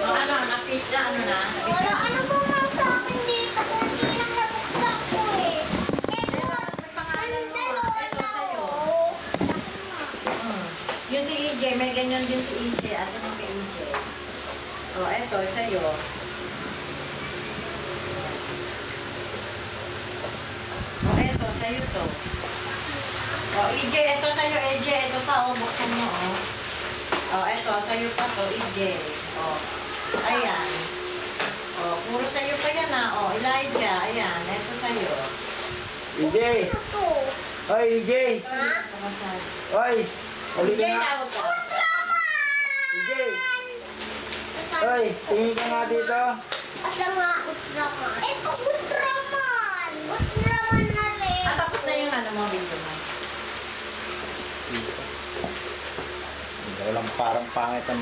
Ano, napita, ano na? Wala, ano ba nga sa akin dito? Hindi lang nabuksan ko eh. Ito, ang dalawa na oh. Yung si EJ, may ganyan din si EJ. Asa mo kay EJ? O, eto, sa'yo. O, eto, sa'yo to. O, EJ, eto sa'yo, EJ. Eto pa, o, buksan mo, o. O, eto, sa'yo pa to, EJ. O, ayan. O, puro sa'yo pa yan, ha. O, Elijah, ayan. Eto sa'yo. EJ! Ito. Oy, EJ! Ha? Oy! Halika EJ, nga! tawag ka. EJ! Oy! Tingin ka nga dito! Asa nga, Ultraman. Ito, Ultraman! Ultraman na rin. Ah, tapos na yung ano mo, video mo. Walang parang pangit ang